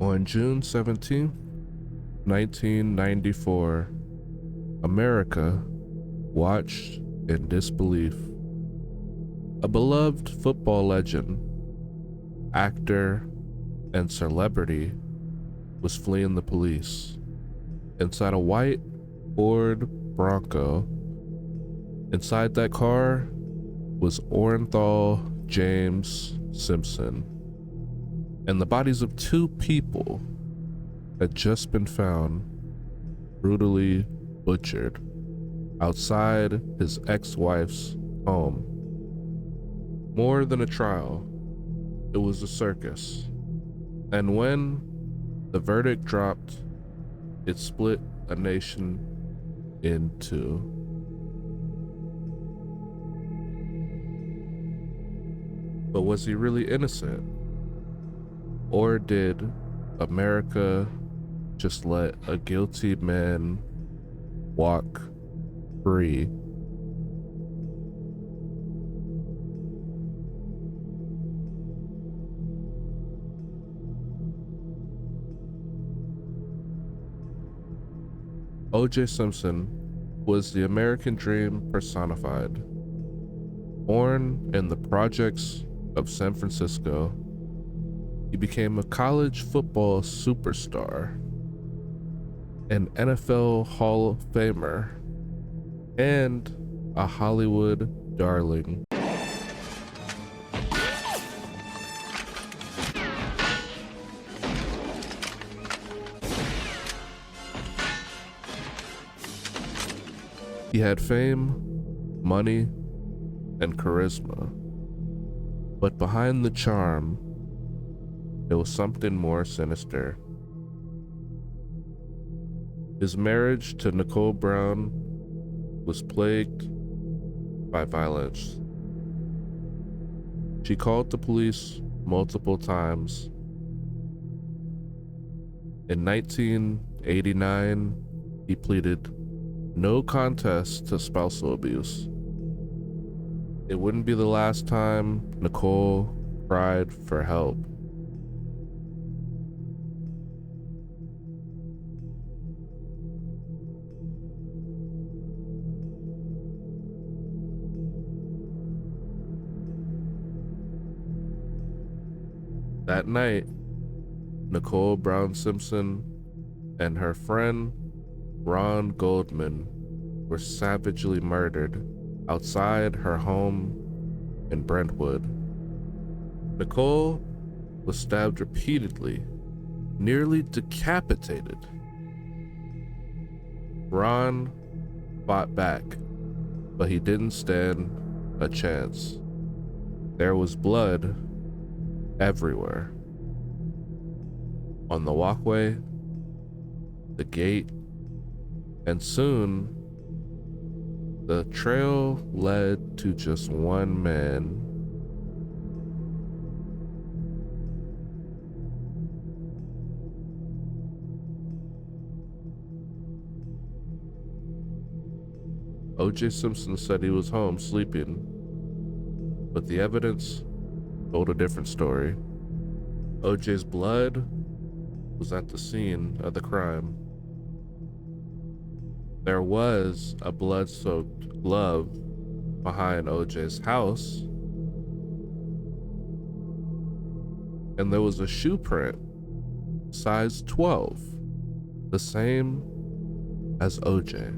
On June 17, 1994, America watched in disbelief. A beloved football legend, actor, and celebrity was fleeing the police. Inside a white Ford Bronco. Inside that car was Orenthal James Simpson, and the bodies of two people had just been found brutally butchered outside his ex-wife's home. More than a trial, it was a circus. And when the verdict dropped, it split a nation in two. But was he really innocent? Or did America just let a guilty man walk free? O.J. Simpson was the American dream personified. Born in the projects of San Francisco, he became a college football superstar, an NFL Hall of Famer, and a Hollywood darling. He had fame, money, and charisma. But behind the charm, there was something more sinister. His marriage to Nicole Brown was plagued by violence. She called the police multiple times. In 1989, he pleaded no contest to spousal abuse. It wouldn't be the last time Nicole cried for help. That night, Nicole Brown Simpson and her friend Ron Goldman were savagely murdered outside her home in Brentwood. Nicole was stabbed repeatedly, nearly decapitated. Ron fought back, but he didn't stand a chance. There was blood everywhere. On the walkway, the gate, and soon the trail led to just one man. O.J. Simpson said he was home sleeping, but the evidence told a different story. O.J.'s blood was at the scene of the crime. There was a blood-soaked glove behind O.J.'s house, and there was a shoe print, size 12, the same as O.J.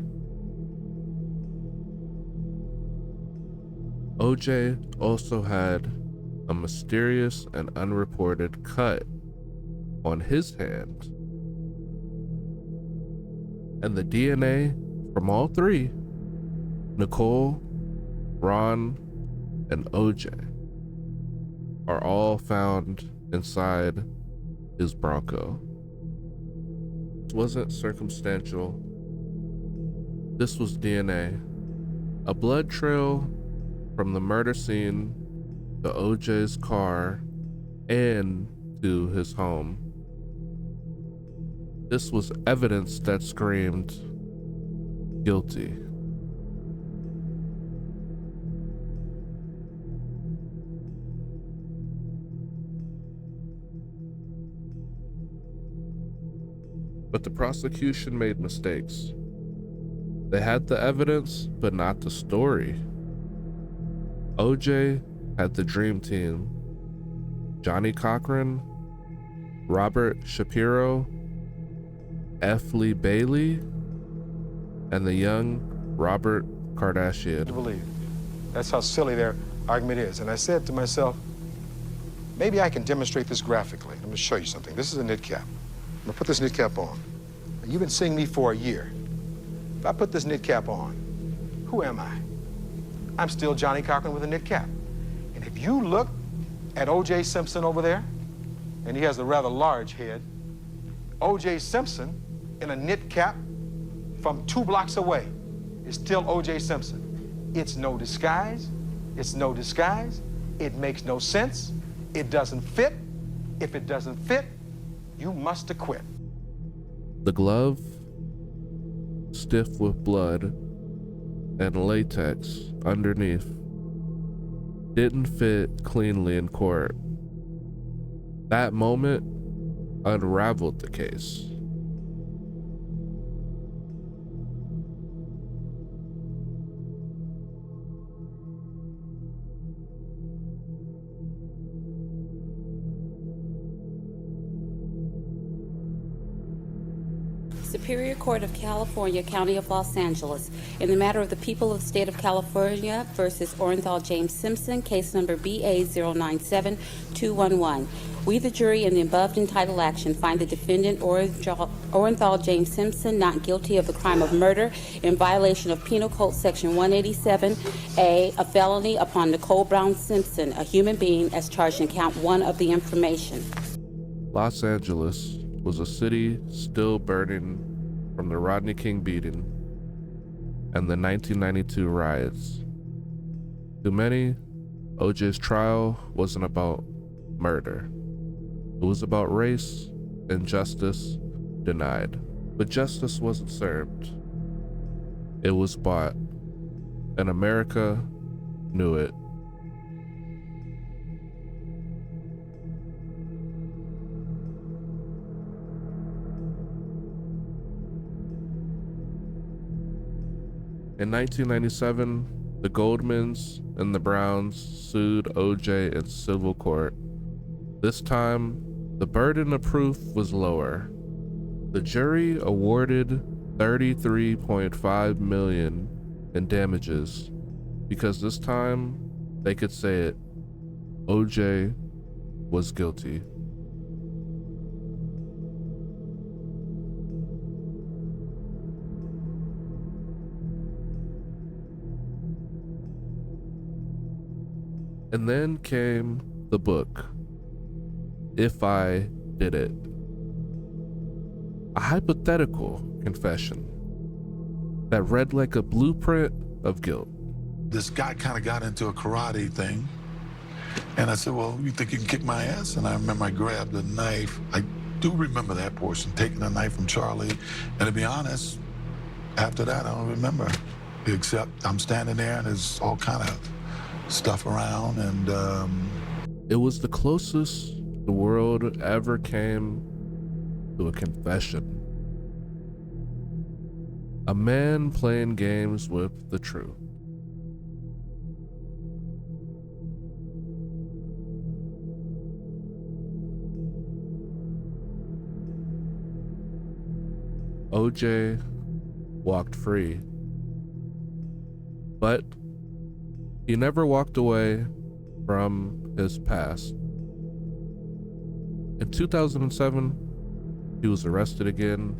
O.J. also had a mysterious and unreported cut on his hand. And the DNA from all three, Nicole, Ron, and O.J., are all found inside his Bronco. This wasn't circumstantial. This was DNA. A blood trail from the murder scene to O.J.'s car and to his home. This was evidence that screamed guilty. But the prosecution made mistakes. They had the evidence, but not the story. OJ had the dream team: Johnny Cochran, Robert Shapiro, F. Lee Bailey, and the young Robert Kardashian. I believe. That's how silly their argument is. And I said to myself, maybe I can demonstrate this graphically. I'm going to show you something. This is a knit cap. I'm going to put this knit cap on. And you've been seeing me for a year. If I put this knit cap on, who am I? I'm still Johnny Cochran with a knit cap. And if you look at O.J. Simpson over there, and he has a rather large head, O.J. Simpson in a knit cap from 2 blocks away is still O.J. Simpson. It's no disguise. It's no disguise. It makes no sense. It doesn't fit. If it doesn't fit, you must acquit. The glove, stiff with blood and latex underneath, didn't fit cleanly in court. That moment unraveled the case. Superior Court of California, County of Los Angeles, in the matter of the people of the state of California versus Orenthal James Simpson, case number BA097211. We, the jury, in the above entitled action, find the defendant Orenthal James Simpson not guilty of the crime of murder in violation of Penal Code Section 187A, a felony upon Nicole Brown Simpson, a human being, as charged in count 1 of the information. Los Angeles was a city still burning from the Rodney King beating and the 1992 riots. To many, OJ's trial wasn't about murder. It was about race and justice denied. But justice wasn't served. It was bought, and America knew it. In 1997, the Goldmans and the Browns sued OJ in civil court. This time, the burden of proof was lower. The jury awarded $33.5 million in damages because this time they could say it: OJ was guilty. And then came the book, If I Did It. A hypothetical confession that read like a blueprint of guilt. This guy kind of got into a karate thing. And I said, well, you think you can kick my ass? And I remember I grabbed a knife. I do remember that portion, taking a knife from Charlie. And to be honest, after that, I don't remember. Except I'm standing there and there's all kind of stuff around, and it was the closest the world ever came to a confession. A man playing games with the truth. OJ walked free, but he never walked away from his past. In 2007, he was arrested again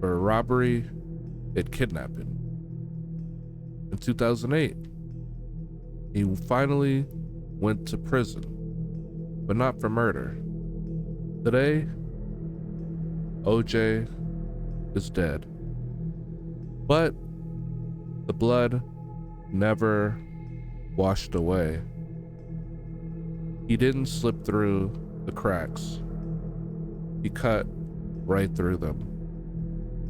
for robbery and kidnapping. In 2008, he finally went to prison, but not for murder. Today, OJ is dead. But the blood never washed away. He didn't slip through the cracks. He cut right through them.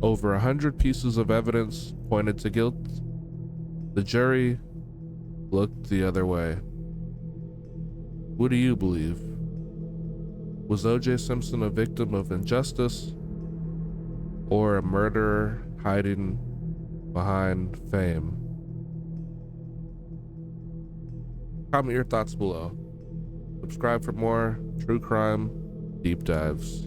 Over 100 pieces of evidence pointed to guilt. The jury looked the other way. What do you believe? Was O.J. Simpson a victim of injustice or a murderer hiding behind fame? Comment your thoughts below. Subscribe for more true crime deep dives.